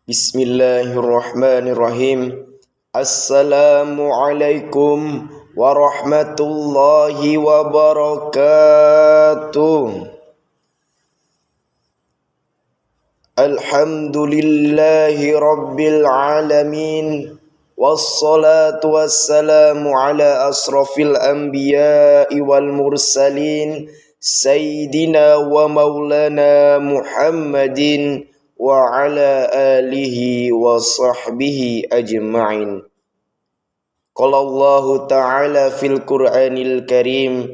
Bismillahirrahmanirrahim. Assalamualaikum warahmatullahi wabarakatuh. Alhamdulillahi rabbil alamin. Wassalatu wassalamu ala asrafil anbiya'i wal mursalin Sayyidina wa maulana Muhammadin wa ala alihi wa sahbihi ajma'in. Qala Allah ta'ala fil Qur'anil Karim,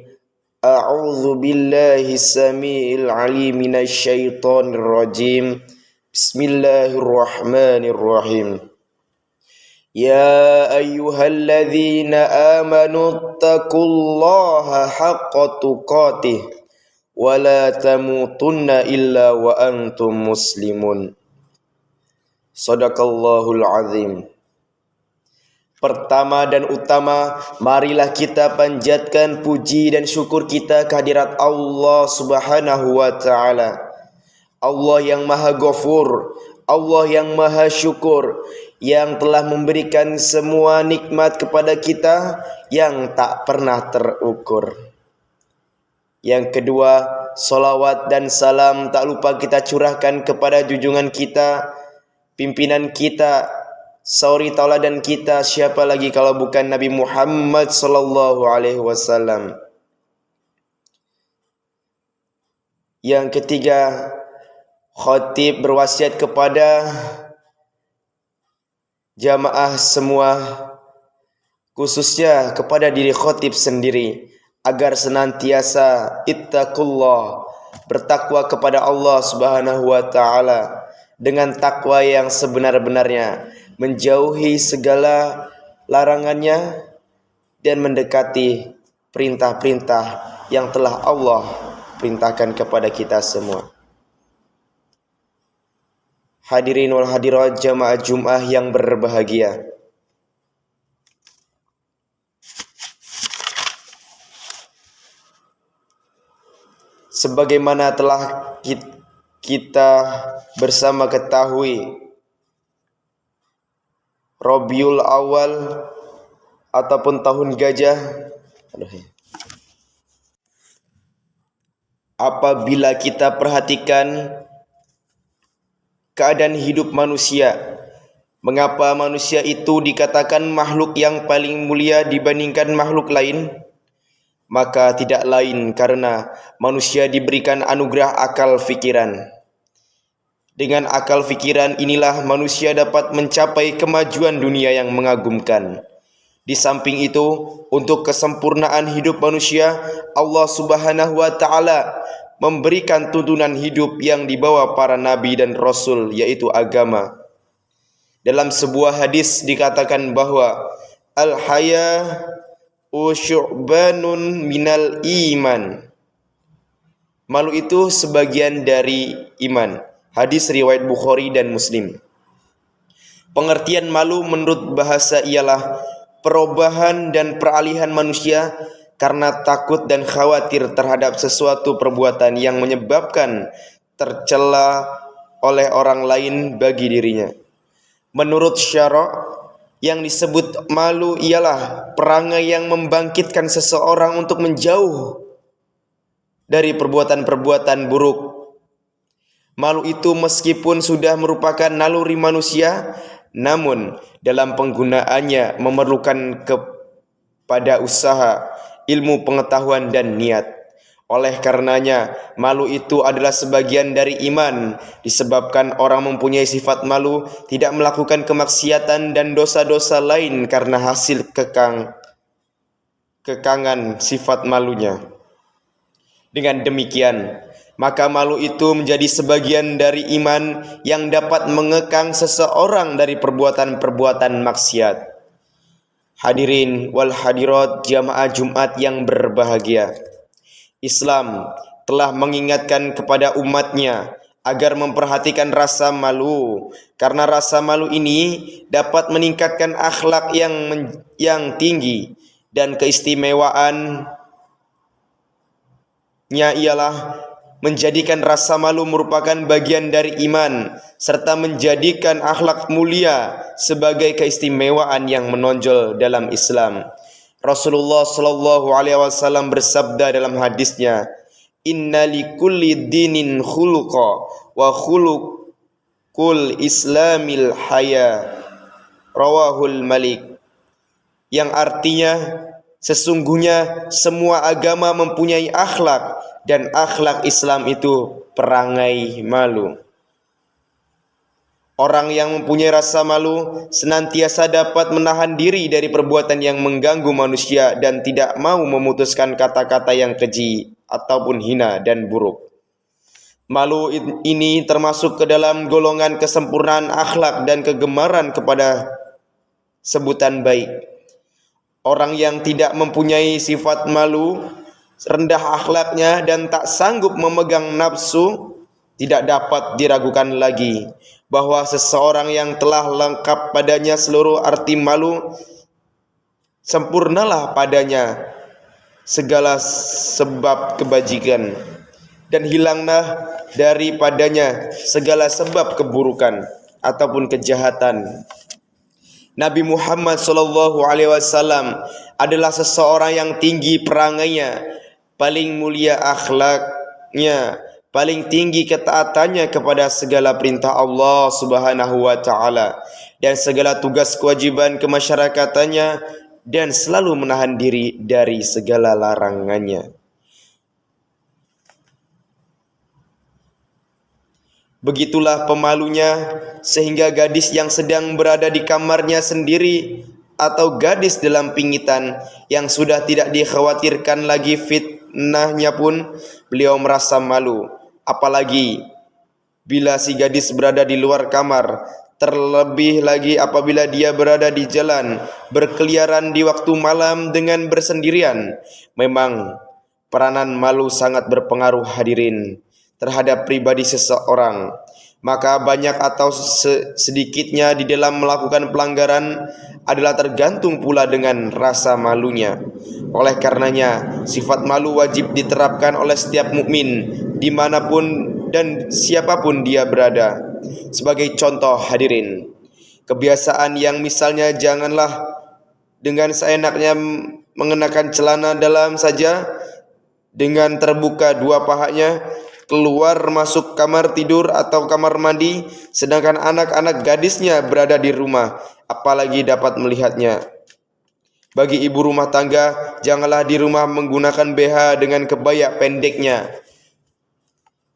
a'udzu billahi samiil 'alim minasy syaithanir rajim. Bismillahirrahmanirrahim. Ya ayyuhalladzina amanu taqullaha haqqa tuqatih wa la tamutunna illa wa antum muslimun. Shadaqallahul azim. Pertama dan utama, marilah kita panjatkan puji dan syukur kita kehadirat Allah Subhanahu wa taala. Allah yang Maha Ghafur, Allah yang Maha Syukur, yang telah memberikan semua nikmat kepada kita yang tak pernah terukur. Yang kedua, salawat dan salam tak lupa kita curahkan kepada junjungan kita, pimpinan kita, suri tauladan kita, siapa lagi kalau bukan Nabi Muhammad sallallahu alaihi wasallam. Yang ketiga, khatib berwasiat kepada jamaah semua, khususnya kepada diri khatib sendiri, agar senantiasa ittaqullah, bertakwa kepada Allah Subhanahu wa taala dengan takwa yang sebenar-benarnya, menjauhi segala larangannya dan mendekati perintah-perintah yang telah Allah perintahkan kepada kita semua. Hadirin wal hadirat jamaah Jumat yang berbahagia. Sebagaimana telah kita bersama ketahui, Rabiul Awal ataupun tahun gajah, apabila kita perhatikan keadaan hidup manusia, mengapa manusia itu dikatakan makhluk yang paling mulia dibandingkan makhluk lain? Maka tidak lain karena manusia diberikan anugerah akal fikiran. Dengan akal fikiran inilah manusia dapat mencapai kemajuan dunia yang mengagumkan. Di samping itu, untuk kesempurnaan hidup manusia, Allah Subhanahu wa taala memberikan tuntunan hidup yang dibawa para nabi dan rasul, yaitu agama. Dalam sebuah hadis dikatakan bahwa al-haya syu'banun minal iman. Malu itu sebagian dari iman. Hadis riwayat Bukhari dan Muslim. Pengertian malu menurut bahasa ialah perubahan dan peralihan manusia karena takut dan khawatir terhadap sesuatu perbuatan yang menyebabkan tercela oleh orang lain bagi dirinya. Menurut syara', yang disebut malu ialah perangai yang membangkitkan seseorang untuk menjauh dari perbuatan-perbuatan buruk. Malu itu meskipun sudah merupakan naluri manusia, namun dalam penggunaannya memerlukan kepada usaha, ilmu pengetahuan dan niat. Oleh karenanya, malu itu adalah sebagian dari iman, disebabkan orang mempunyai sifat malu, tidak melakukan kemaksiatan dan dosa-dosa lain karena hasil kekangan sifat malunya. Dengan demikian, maka malu itu menjadi sebagian dari iman yang dapat mengekang seseorang dari perbuatan-perbuatan maksiat. Hadirin wal hadirat jamaah Jumat yang berbahagia. Islam telah mengingatkan kepada umatnya agar memperhatikan rasa malu, karena rasa malu ini dapat meningkatkan akhlak yang tinggi, dan keistimewaannya ialah menjadikan rasa malu merupakan bagian dari iman, serta menjadikan akhlak mulia sebagai keistimewaan yang menonjol dalam Islam. Rasulullah Shallallahu Alaihi Wasallam bersabda dalam hadisnya, Inna likulli dinin khuluqa wa khuluqul islamil haya, rawahul Malik. Yang artinya, sesungguhnya semua agama mempunyai akhlak, dan akhlak Islam itu perangai malu. Orang yang mempunyai rasa malu senantiasa dapat menahan diri dari perbuatan yang mengganggu manusia dan tidak mau memutuskan kata-kata yang keji ataupun hina dan buruk. Malu ini termasuk ke dalam golongan kesempurnaan akhlak dan kegemaran kepada sebutan baik. Orang yang tidak mempunyai sifat malu, rendah akhlaknya dan tak sanggup memegang nafsu, tidak dapat diragukan lagi bahwa seseorang yang telah lengkap padanya seluruh arti malu, sempurnalah padanya segala sebab kebajikan, dan hilanglah daripadanya segala sebab keburukan ataupun kejahatan. Nabi Muhammad SAW adalah seseorang yang tinggi perangainya, paling mulia akhlaknya, paling tinggi ketaatannya kepada segala perintah Allah Subhanahu wa taala dan segala tugas kewajiban kemasyarakatannya, dan selalu menahan diri dari segala larangannya. Begitulah pemalunya, sehingga gadis yang sedang berada di kamarnya sendiri atau gadis dalam pingitan yang sudah tidak dikhawatirkan lagi fitnahnya pun beliau merasa malu. Apalagi bila si gadis berada di luar kamar, terlebih lagi apabila dia berada di jalan berkeliaran di waktu malam dengan bersendirian. Memang peranan malu sangat berpengaruh hadirin terhadap pribadi seseorang. Maka banyak atau sedikitnya di dalam melakukan pelanggaran adalah tergantung pula dengan rasa malunya. Oleh karenanya, sifat malu wajib diterapkan oleh setiap mukmin dimanapun dan siapapun dia berada. Sebagai contoh hadirin, kebiasaan yang misalnya janganlah dengan seenaknya mengenakan celana dalam saja dengan terbuka dua pahanya, keluar masuk kamar tidur atau kamar mandi, sedangkan anak-anak gadisnya berada di rumah, apalagi dapat melihatnya. Bagi ibu rumah tangga, janganlah di rumah menggunakan BH dengan kebaya pendeknya,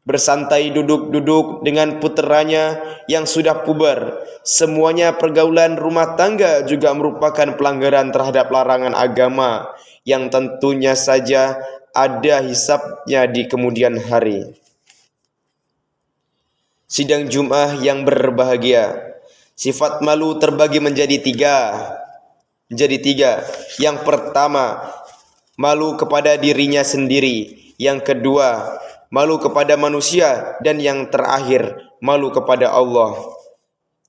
bersantai duduk-duduk dengan puteranya yang sudah puber. Semuanya pergaulan rumah tangga juga merupakan pelanggaran terhadap larangan agama yang tentunya saja ada hisabnya di kemudian hari. Sidang Jum'ah yang berbahagia, sifat malu terbagi menjadi tiga. Yang pertama, malu kepada dirinya sendiri. Yang kedua, malu kepada manusia. Dan yang terakhir, malu kepada Allah.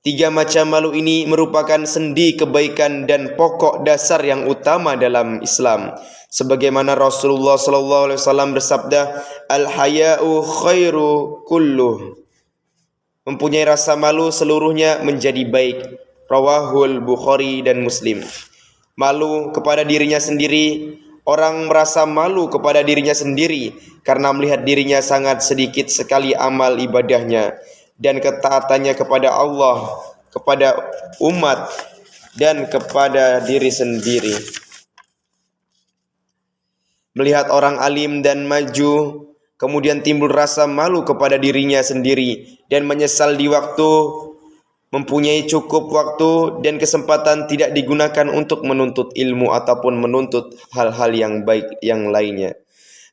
Tiga macam malu ini merupakan sendi kebaikan dan pokok dasar yang utama dalam Islam. Sebagaimana Rasulullah SAW bersabda, Al-haya'u khairu kulluh. Mempunyai rasa malu seluruhnya menjadi baik. Rawahul Bukhari dan Muslim. Malu kepada dirinya sendiri. Orang merasa malu kepada dirinya sendiri karena melihat dirinya sangat sedikit sekali amal ibadahnya dan ketaatannya kepada Allah, kepada umat, dan kepada diri sendiri. Melihat orang alim dan maju, kemudian timbul rasa malu kepada dirinya sendiri dan menyesal di waktu mempunyai cukup waktu dan kesempatan tidak digunakan untuk menuntut ilmu ataupun menuntut hal-hal yang baik yang lainnya.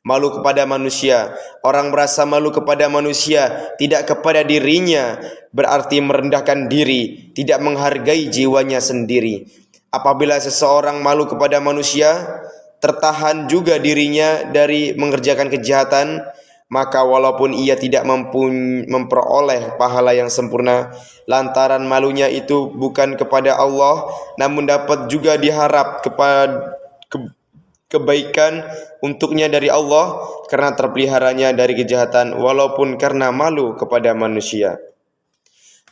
Malu kepada manusia. Orang merasa malu kepada manusia, tidak kepada dirinya, berarti merendahkan diri, tidak menghargai jiwanya sendiri. Apabila seseorang malu kepada manusia, tertahan juga dirinya dari mengerjakan kejahatan, maka walaupun ia tidak memperoleh pahala yang sempurna, lantaran malunya itu bukan kepada Allah, namun dapat juga diharap kebaikan untuknya dari Allah karena terpeliharanya dari kejahatan, walaupun karena malu kepada manusia.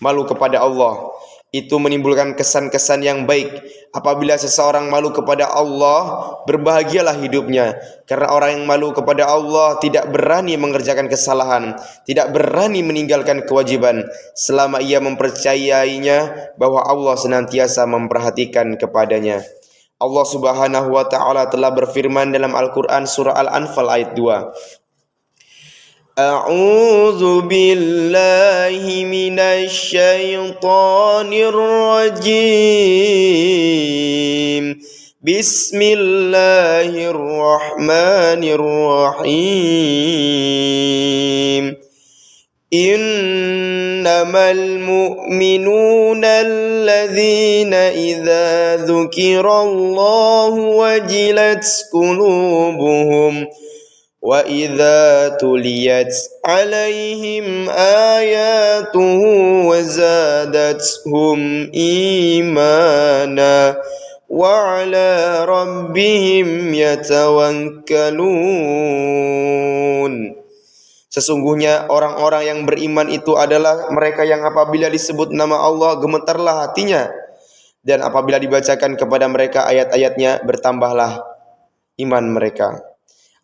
Malu kepada Allah itu menimbulkan kesan-kesan yang baik. Apabila seseorang malu kepada Allah, berbahagialah hidupnya. Karena orang yang malu kepada Allah tidak berani mengerjakan kesalahan, tidak berani meninggalkan kewajiban, selama ia mempercayainya bahwa Allah senantiasa memperhatikan kepadanya. Allah Subhanahu wa Ta'ala telah berfirman dalam Al-Quran surah Al-Anfal ayat 2. A'udzu billahi minasy syaithanir rajim. Bismillahirrahmanirrahim. Innamal mu'minuna alladzina idza dzukirallahu wajilat qulubuhum wa idza tuliyat alaihim ayatuhu wazadathum imana wa ala rabbihim yatawakkalun. Sesungguhnya orang-orang yang beriman itu adalah mereka yang apabila disebut nama Allah gemetarlah hatinya, dan apabila dibacakan kepada mereka ayat-ayatnya bertambahlah iman mereka.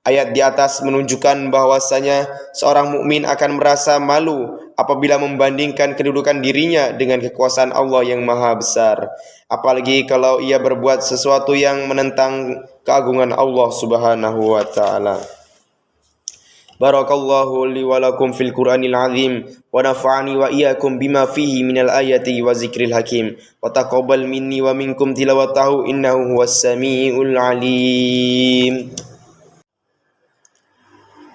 Ayat di atas menunjukkan bahwasanya seorang mukmin akan merasa malu apabila membandingkan kedudukan dirinya dengan kekuasaan Allah yang maha besar, apalagi kalau ia berbuat sesuatu yang menentang keagungan Allah Subhanahu wa Ta'ala. Barakallahu li wa lakum fil Qur'anil azim wa nafa'ani wa iyyakum bima fihi minal ayati wa zikril hakim wa taqabbal minni wa minkum tilawatahu innahu huwas samiul alim.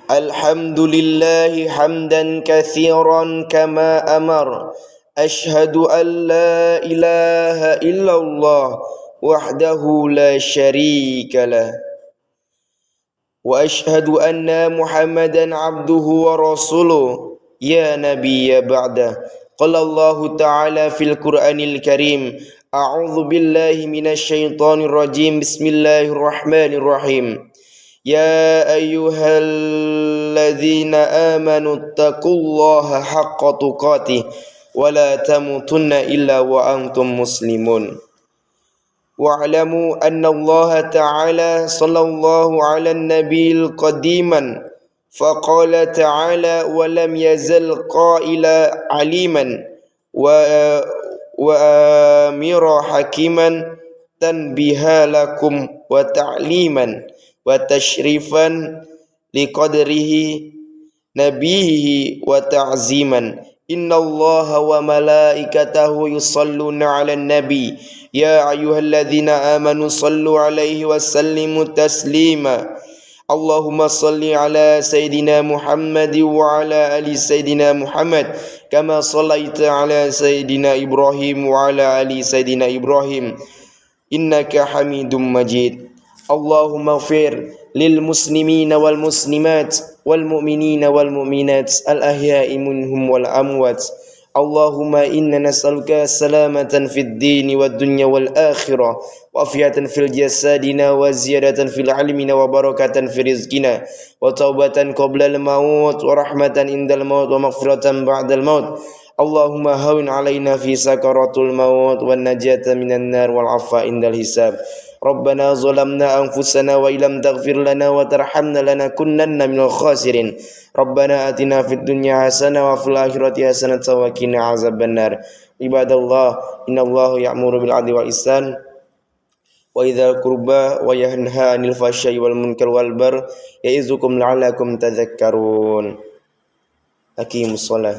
Alhamdulillahi hamdan katsiran kama amar. Ashhadu an la ilaha illallah wahdahu la syarika lah. Wa ashhadu anna Muhammadan abduhu wa rasuluh ya nabiyya ba'da. Qala Allah ta'ala fil Qur'anil Karim. A'udzu billahi minasy syaithanir rajim. Bismillahirrahmanirrahim. Ya ayyuhalladzina amanu taqullaha haqqa tuqatih wa la tamutunna illa wa antum muslimun. Wa'lamu anna Allah ta'ala sallallahu ala nabiyil qadiman faqala ta'ala wa lam yazal qaila aliman wa amira hakiman tanbiha lakum wa ta'liman wa tashrifan liqadrihi nabihi wa ta'ziman. Inna Allaha wa malaikatahu yusalluna 'alan nabi ya ayyuhalladzina amanu sallu 'alaihi wa sallimu taslima. Allahumma salli ala Sayyidina Muhammad wa ala ali Sayyidina Muhammad kama sallaita ala Sayyidina Ibrahim wa ala ali Sayyidina Ibrahim innaka Hamidum Majid. Allahumma ighfir lil muslimina wal muslimat wal mu'minina wal mu'minat al ahya'i minhum wal amwat. Allahumma inna nas'aluka salamatan fid dini wad dunya wal akhirah wa afiyatan fil jasadina wa ziyadatan fil ilmina wa barakatan fi rizqina wa taubatan qabla al maut wa rahmatan indal maut wa maghfiratan ba'dal maut. Allahumma hawin alaina fi sakaratul maut wan najata minan nar wal afa indal hisab. Rabbana zalamna anfusana wa illam taghfir lana wa tarhamna lanakunanna minal khasirin. Rabbana atina fid dunya hasanah wa fil akhirati hasanah wa qina azabannar. Ibadallah, innallaha ya'muru bil 'adli wal ihsan wa idzal qurba wa yanha 'anil fahsya'i wal munkar wal baghi ya'izukum la'allakum tadhakkarun. Aqimus shalah.